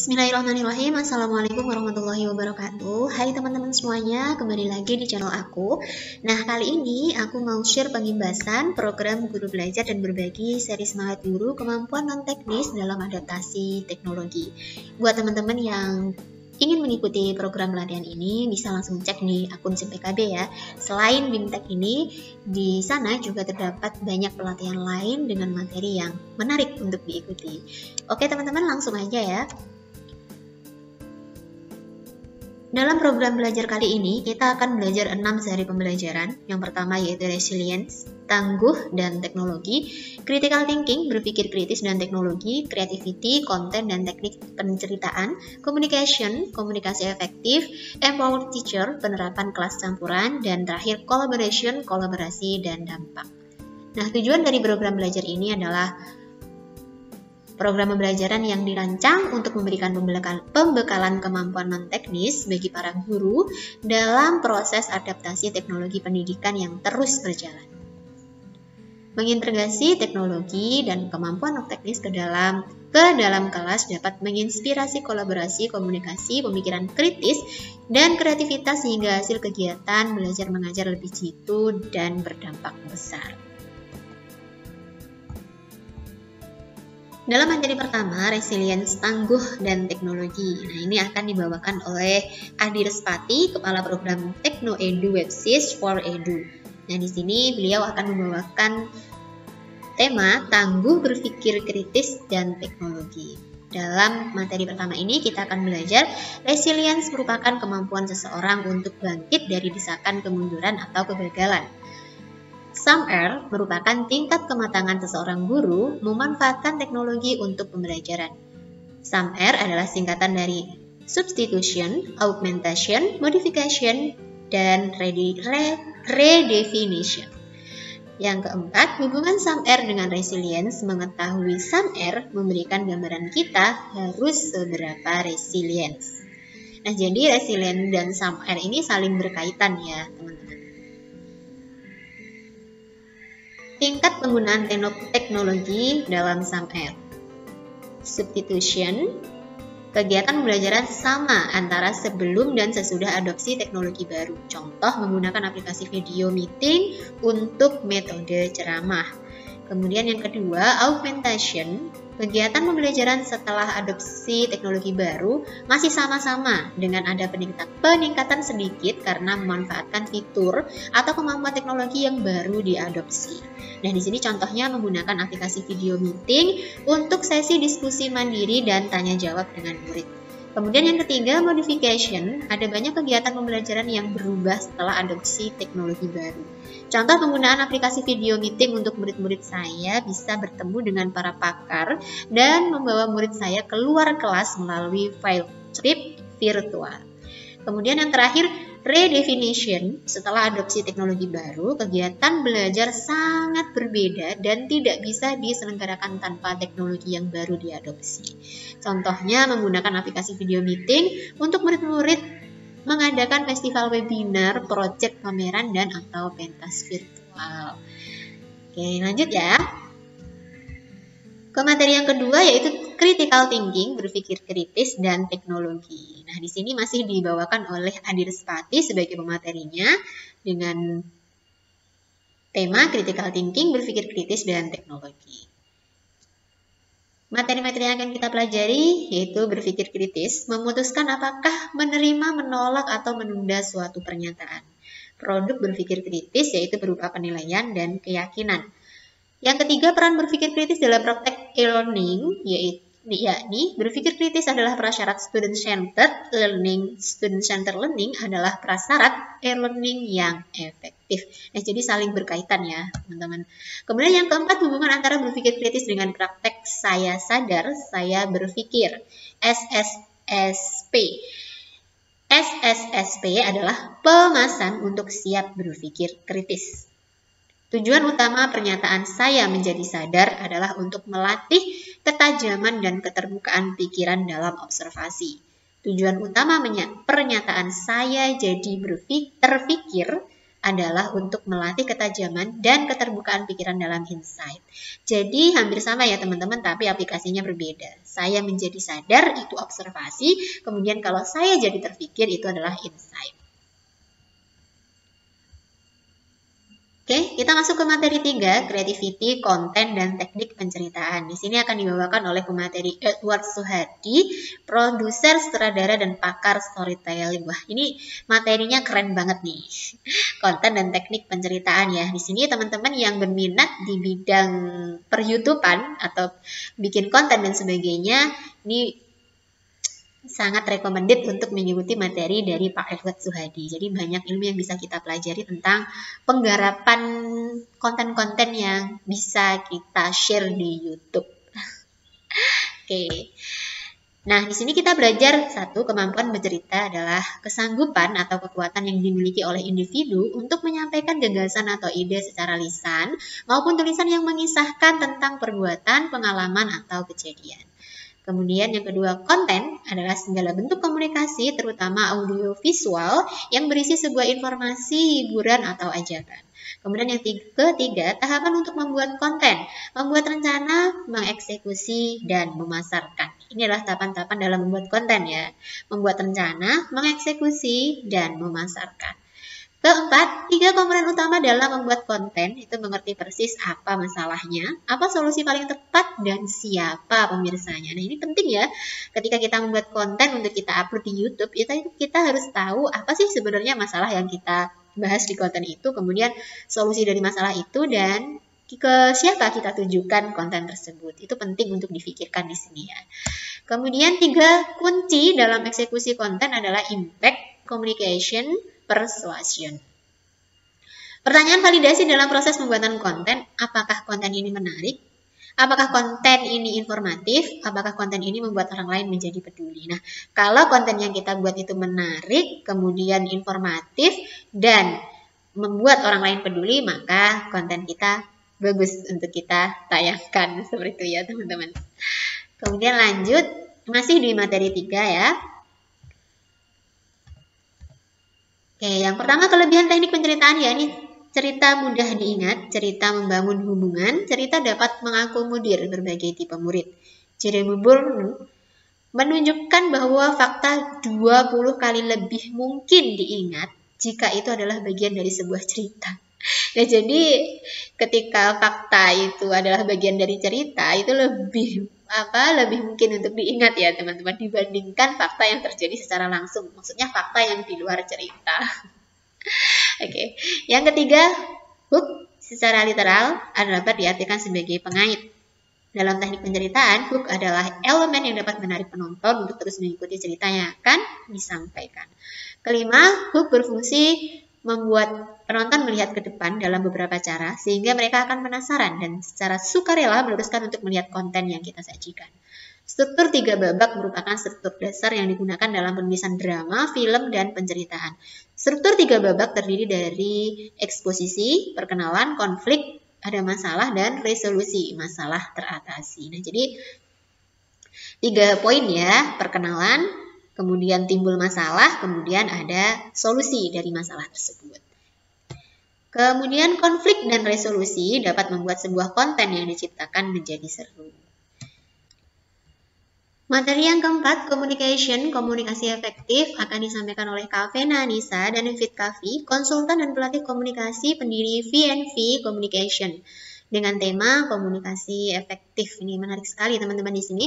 Bismillahirrahmanirrahim. Assalamualaikum warahmatullahi wabarakatuh. Hai teman-teman semuanya, kembali lagi di channel aku. Nah, kali ini aku mau share pengimbasan program Guru Belajar dan Berbagi seri Semangat Guru Kemampuan Non-Teknis dalam Adaptasi Teknologi. Buat teman-teman yang ingin mengikuti program pelatihan ini, bisa langsung cek di akun CPKB ya. Selain BIMTEK ini, di sana juga terdapat banyak pelatihan lain dengan materi yang menarik untuk diikuti. Oke teman-teman, langsung aja ya. Dalam program belajar kali ini, kita akan belajar 6 seri pembelajaran. Yang pertama yaitu resilience, tangguh dan teknologi, critical thinking, berpikir kritis dan teknologi, creativity, konten dan teknik penceritaan, communication, komunikasi efektif, empowered teacher, penerapan kelas campuran, dan terakhir collaboration, kolaborasi dan dampak. Nah, tujuan dari program belajar ini adalah program pembelajaran yang dirancang untuk memberikan pembekalan kemampuan non-teknis bagi para guru dalam proses adaptasi teknologi pendidikan yang terus berjalan. Mengintegrasi teknologi dan kemampuan non-teknis ke dalam kelas dapat menginspirasi kolaborasi, komunikasi, pemikiran kritis, dan kreativitas sehingga hasil kegiatan belajar mengajar lebih jitu dan berdampak besar. Dalam materi pertama, resilience, tangguh, dan teknologi. Nah, ini akan dibawakan oleh Adi Respati, Kepala Program Tekno Edu Websys for Edu. Nah, di sini beliau akan membawakan tema tangguh, berpikir kritis, dan teknologi. Dalam materi pertama ini, kita akan belajar resilience merupakan kemampuan seseorang untuk bangkit dari desakan kemunduran atau kegagalan. SUMR merupakan tingkat kematangan seseorang guru memanfaatkan teknologi untuk pembelajaran. SUMR adalah singkatan dari substitution, augmentation, modification, dan redefinition. Yang keempat, hubungan SUMR dengan resilience. Mengetahui SUMR memberikan gambaran kita harus seberapa resilience. Nah, jadi resilience dan SUMR ini saling berkaitan ya, teman-teman. Tingkat penggunaan teknologi dalam SUMR. Substitution, kegiatan pembelajaran sama antara sebelum dan sesudah adopsi teknologi baru. Contoh, menggunakan aplikasi video meeting untuk metode ceramah. Kemudian yang kedua, augmentation, kegiatan pembelajaran setelah adopsi teknologi baru masih sama-sama dengan ada peningkatan sedikit karena memanfaatkan fitur atau kemampuan teknologi yang baru diadopsi. Nah, di sini contohnya menggunakan aplikasi video meeting untuk sesi diskusi mandiri dan tanya jawab dengan murid. Kemudian yang ketiga, modification, ada banyak kegiatan pembelajaran yang berubah setelah adopsi teknologi baru. Contoh, penggunaan aplikasi video meeting untuk murid-murid saya bisa bertemu dengan para pakar dan membawa murid saya keluar kelas melalui field trip virtual. Kemudian yang terakhir, redefinition, setelah adopsi teknologi baru, kegiatan belajar sangat berbeda dan tidak bisa diselenggarakan tanpa teknologi yang baru diadopsi. Contohnya menggunakan aplikasi video meeting untuk murid-murid mengadakan festival webinar, proyek pameran, dan atau pentas virtual. Oke, lanjut ya. Ke materi yang kedua yaitu critical thinking, berpikir kritis dan teknologi. Nah, di sini masih dibawakan oleh Adi Respati sebagai pematerinya dengan tema critical thinking, berpikir kritis dan teknologi. Materi-materi yang akan kita pelajari yaitu berpikir kritis, memutuskan apakah menerima, menolak, atau menunda suatu pernyataan. Produk berpikir kritis yaitu berupa penilaian dan keyakinan. Yang ketiga, peran berpikir kritis dalam praktek e-learning, yakni berpikir kritis adalah prasyarat student-centered learning. Student-centered learning adalah prasyarat e-learning yang efektif. Nah, jadi saling berkaitan ya, teman-teman. Kemudian yang keempat, hubungan antara berpikir kritis dengan praktek saya sadar, saya berpikir. SSSP. SSSP adalah pemasan untuk siap berpikir kritis. Tujuan utama pernyataan saya menjadi sadar adalah untuk melatih ketajaman dan keterbukaan pikiran dalam observasi. Tujuan utama pernyataan saya jadi terpikir adalah untuk melatih ketajaman dan keterbukaan pikiran dalam insight. Jadi hampir sama ya teman-teman, tapi aplikasinya berbeda. Saya menjadi sadar itu observasi, kemudian kalau saya jadi terpikir itu adalah insight. Oke, kita masuk ke materi 3, creativity, konten, dan teknik penceritaan. Di sini akan dibawakan oleh pemateri Edward Suhardi, produser, sutradara, dan pakar storytelling. Wah, ini materinya keren banget nih. Konten dan teknik penceritaan ya. Di sini teman-teman yang berminat di bidang per-YouTubean atau bikin konten dan sebagainya, ini sangat recommended untuk mengikuti materi dari Pak Edward Suhardi. Jadi banyak ilmu yang bisa kita pelajari tentang penggarapan konten-konten yang bisa kita share di YouTube. Oke. Nah, di sini kita belajar satu, kemampuan bercerita adalah kesanggupan atau kekuatan yang dimiliki oleh individu untuk menyampaikan gagasan atau ide secara lisan maupun tulisan yang mengisahkan tentang perbuatan, pengalaman, atau kejadian. Kemudian yang kedua, konten adalah segala bentuk komunikasi, terutama audio visual, yang berisi sebuah informasi, hiburan, atau ajakan. Kemudian yang ketiga, tahapan untuk membuat konten, membuat rencana, mengeksekusi, dan memasarkan. Ini adalah tahapan-tahapan dalam membuat konten ya. Membuat rencana, mengeksekusi, dan memasarkan. Keempat, 3 komponen utama dalam membuat konten itu mengerti persis apa masalahnya, apa solusi paling tepat, dan siapa pemirsanya. Nah, ini penting ya. Ketika kita membuat konten untuk kita upload di YouTube, kita harus tahu apa sih sebenarnya masalah yang kita bahas di konten itu, kemudian solusi dari masalah itu, dan ke siapa kita tujukan konten tersebut. Itu penting untuk difikirkan di sini ya. Kemudian 3 kunci dalam eksekusi konten adalah impact, communication, persuasion. Pertanyaan validasi dalam proses pembuatan konten, apakah konten ini menarik? Apakah konten ini informatif? Apakah konten ini membuat orang lain menjadi peduli? Nah, kalau konten yang kita buat itu menarik, kemudian informatif, dan membuat orang lain peduli, maka konten kita bagus untuk kita tayangkan. Seperti itu ya teman-teman. Kemudian lanjut, masih di materi 3 ya. Oke, yang pertama kelebihan teknik penceritaan ya, ini cerita mudah diingat, cerita membangun hubungan, cerita dapat mengakomodir berbagai tipe murid. Jeremy Burnham menunjukkan bahwa fakta 20 kali lebih mungkin diingat jika itu adalah bagian dari sebuah cerita. Nah, jadi ketika fakta itu adalah bagian dari cerita, itu lebih mungkin untuk diingat ya teman-teman dibandingkan fakta yang terjadi secara langsung. Maksudnya fakta yang di luar cerita. Oke. Yang ketiga, hook secara literal dapat diartikan sebagai pengait. Dalam teknik penceritaan, hook adalah elemen yang dapat menarik penonton untuk terus mengikuti cerita yang akan disampaikan. Kelima, hook berfungsi membuat penonton melihat ke depan dalam beberapa cara sehingga mereka akan penasaran dan secara sukarela meneruskan untuk melihat konten yang kita sajikan. Struktur 3 babak merupakan struktur dasar yang digunakan dalam penulisan drama, film, dan penceritaan. Struktur 3 babak terdiri dari eksposisi, perkenalan, konflik, ada masalah, dan resolusi, masalah teratasi. Nah, jadi 3 poin ya, perkenalan, kemudian timbul masalah, kemudian ada solusi dari masalah tersebut. Kemudian konflik dan resolusi dapat membuat sebuah konten yang diciptakan menjadi seru. Materi yang keempat, communication, komunikasi efektif, akan disampaikan oleh Kak Vena Anissa dan Fit Kavi, konsultan dan pelatih komunikasi pendiri VNV Communication, dengan tema komunikasi efektif. Ini menarik sekali teman-teman di sini.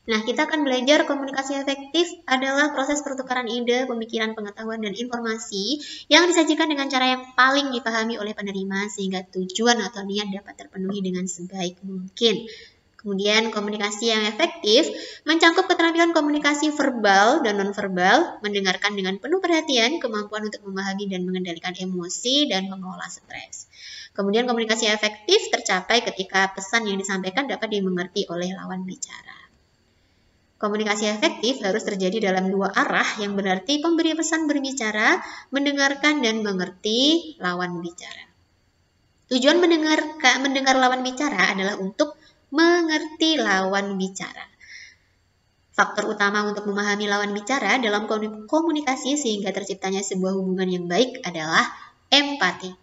Nah, kita akan belajar komunikasi efektif adalah proses pertukaran ide, pemikiran, pengetahuan, dan informasi yang disajikan dengan cara yang paling dipahami oleh penerima sehingga tujuan atau niat dapat terpenuhi dengan sebaik mungkin. Kemudian komunikasi yang efektif mencangkup keterampilan komunikasi verbal dan nonverbal, mendengarkan dengan penuh perhatian, kemampuan untuk memahami dan mengendalikan emosi, dan mengolah stres. Kemudian komunikasi efektif tercapai ketika pesan yang disampaikan dapat dimengerti oleh lawan bicara. Komunikasi efektif harus terjadi dalam 2 arah yang berarti pemberi pesan berbicara, mendengarkan dan mengerti lawan bicara. Tujuan mendengar lawan bicara adalah untuk mengerti lawan bicara. Faktor utama untuk memahami lawan bicara dalam komunikasi sehingga terciptanya sebuah hubungan yang baik adalah empati.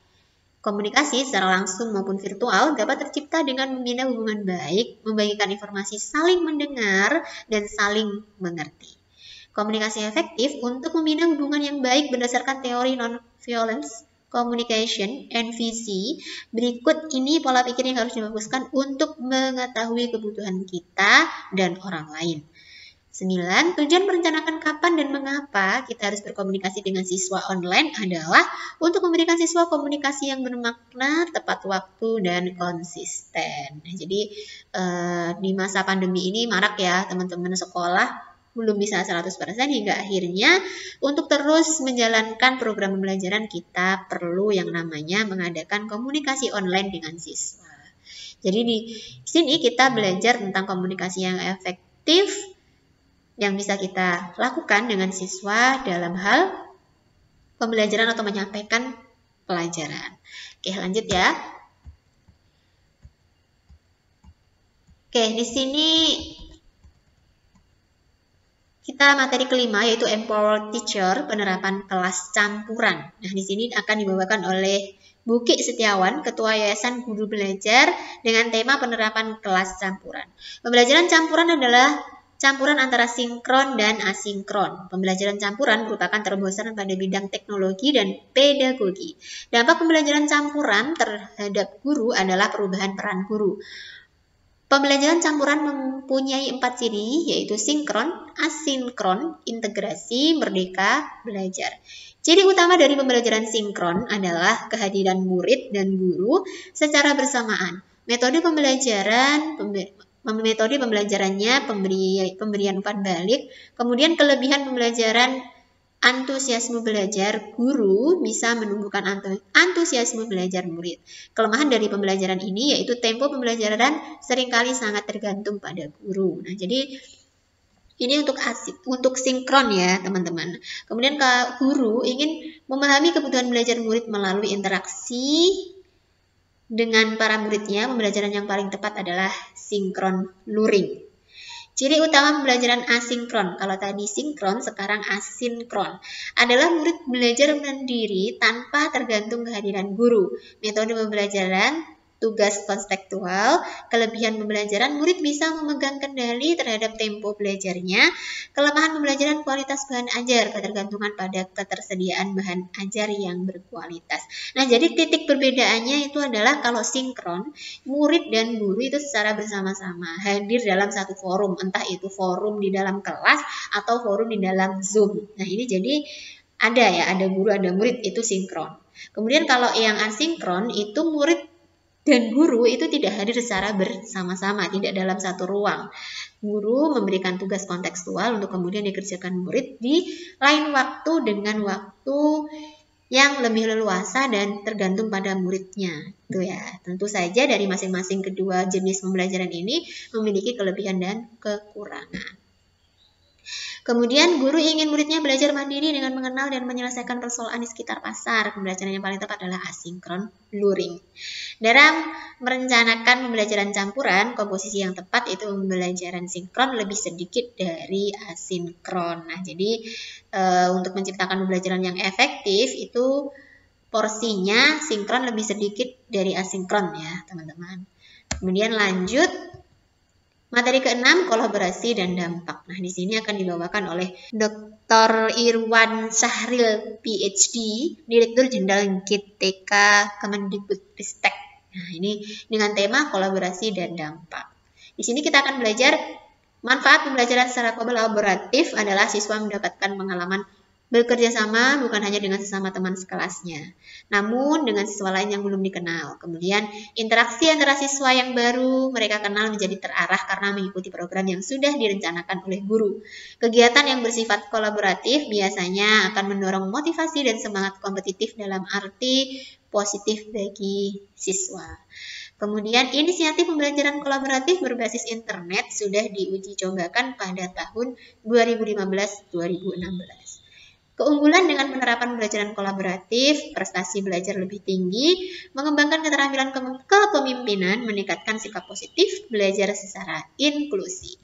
Komunikasi secara langsung maupun virtual dapat tercipta dengan membina hubungan baik, membagikan informasi, saling mendengar, dan saling mengerti. Komunikasi efektif untuk membina hubungan yang baik berdasarkan teori non-violence communication, NVC. Berikut ini pola pikir yang harus dibaguskan untuk mengetahui kebutuhan kita dan orang lain. 9. Tujuan merencanakan kapan dan mengapa kita harus berkomunikasi dengan siswa online adalah untuk memberikan siswa komunikasi yang bermakna, tepat waktu, dan konsisten. Nah, jadi di masa pandemi ini marak ya teman-teman sekolah belum bisa 100% hingga akhirnya untuk terus menjalankan program pembelajaran kita perlu yang namanya mengadakan komunikasi online dengan siswa. Jadi di sini kita belajar tentang komunikasi yang efektif yang bisa kita lakukan dengan siswa dalam hal pembelajaran atau menyampaikan pelajaran. Oke, lanjut ya. Oke, di sini kita materi kelima yaitu Empower Teacher, penerapan kelas campuran. Nah, di sini akan dibawakan oleh Bu Ki Setiawan, Ketua Yayasan Guru Belajar dengan tema penerapan kelas campuran. Pembelajaran campuran adalah campuran antara sinkron dan asinkron. Pembelajaran campuran merupakan terobosan pada bidang teknologi dan pedagogi. Dampak pembelajaran campuran terhadap guru adalah perubahan peran guru. Pembelajaran campuran mempunyai 4 ciri, yaitu sinkron, asinkron, integrasi, merdeka, belajar. Ciri utama dari pembelajaran sinkron adalah kehadiran murid dan guru secara bersamaan. Metode pembelajarannya pemberian umpan balik, kemudian kelebihan pembelajaran antusiasme belajar guru bisa menumbuhkan antusiasme belajar murid. Kelemahan dari pembelajaran ini yaitu tempo pembelajaran seringkali sangat tergantung pada guru. Nah, jadi ini untuk sinkron ya teman-teman. Kemudian guru ingin memahami kebutuhan belajar murid melalui interaksi dengan para muridnya, pembelajaran yang paling tepat adalah sinkron luring. Ciri utama pembelajaran asinkron, kalau tadi sinkron, sekarang asinkron, adalah murid belajar mandiri tanpa tergantung kehadiran guru. Metode pembelajaran, tugas konstekstual, kelebihan pembelajaran, murid bisa memegang kendali terhadap tempo belajarnya. Kelemahan pembelajaran, kualitas bahan ajar, ketergantungan pada ketersediaan bahan ajar yang berkualitas. Nah, jadi titik perbedaannya itu adalah kalau sinkron, murid dan guru itu secara bersama-sama hadir dalam satu forum, entah itu forum di dalam kelas atau forum di dalam Zoom. Nah, ini jadi ada guru, ada murid, itu sinkron. Kemudian kalau yang asinkron itu murid dan guru itu tidak hadir secara bersama-sama, tidak dalam satu ruang. Guru memberikan tugas kontekstual untuk kemudian dikerjakan murid di lain waktu dengan waktu yang lebih leluasa dan tergantung pada muridnya. Itu ya. Tentu saja dari masing-masing kedua jenis pembelajaran ini memiliki kelebihan dan kekurangan. Kemudian guru ingin muridnya belajar mandiri dengan mengenal dan menyelesaikan persoalan di sekitar pasar. Pembelajaran yang paling tepat adalah asinkron luring. Dalam merencanakan pembelajaran campuran, komposisi yang tepat itu pembelajaran sinkron lebih sedikit dari asinkron. Nah, jadi untuk menciptakan pembelajaran yang efektif itu porsinya sinkron lebih sedikit dari asinkron ya, teman-teman. Kemudian lanjut. Materi ke-6, kolaborasi dan dampak. Nah, di sini akan dibawakan oleh Dr. Irwan Syahril, PhD, Direktur Jenderal GTK Kemendikbudristek. Nah, ini dengan tema kolaborasi dan dampak. Di sini kita akan belajar manfaat pembelajaran secara kolaboratif adalah siswa mendapatkan pengalaman bekerja sama bukan hanya dengan sesama teman sekelasnya, namun dengan siswa lain yang belum dikenal. Kemudian interaksi antara siswa yang baru mereka kenal menjadi terarah karena mengikuti program yang sudah direncanakan oleh guru. Kegiatan yang bersifat kolaboratif biasanya akan mendorong motivasi dan semangat kompetitif dalam arti positif bagi siswa. Kemudian inisiatif pembelajaran kolaboratif berbasis internet sudah diuji cobakan pada tahun 2015-2016. Keunggulan dengan penerapan pembelajaran kolaboratif, prestasi belajar lebih tinggi, mengembangkan keterampilan kepemimpinan, meningkatkan sikap positif, belajar secara inklusi.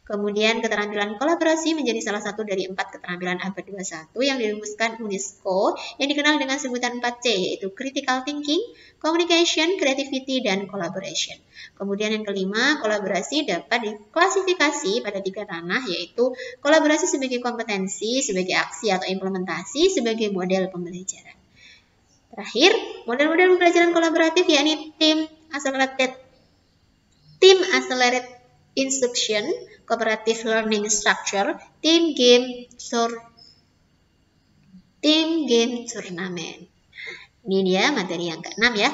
Kemudian keterampilan kolaborasi menjadi salah satu dari 4 keterampilan abad 21 yang dirumuskan UNESCO yang dikenal dengan sebutan 4C, yaitu critical thinking, communication, creativity, dan collaboration. Kemudian yang kelima, kolaborasi dapat diklasifikasi pada 3 ranah, yaitu kolaborasi sebagai kompetensi, sebagai aksi atau implementasi, sebagai model pembelajaran. Terakhir, model-model pembelajaran kolaboratif yakni team accelerated instruction, cooperative learning structure, team game turnamen. Ini dia materi yang ke-6 ya.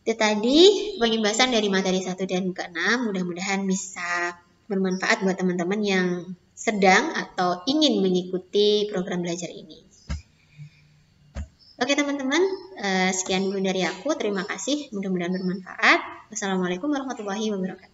Itu tadi pembahasan dari materi 1 dan ke-6, mudah-mudahan bisa bermanfaat buat teman-teman yang sedang atau ingin mengikuti program belajar ini. Oke teman-teman, sekian dulu dari aku. Terima kasih, mudah-mudahan bermanfaat. Wassalamualaikum warahmatullahi wabarakatuh.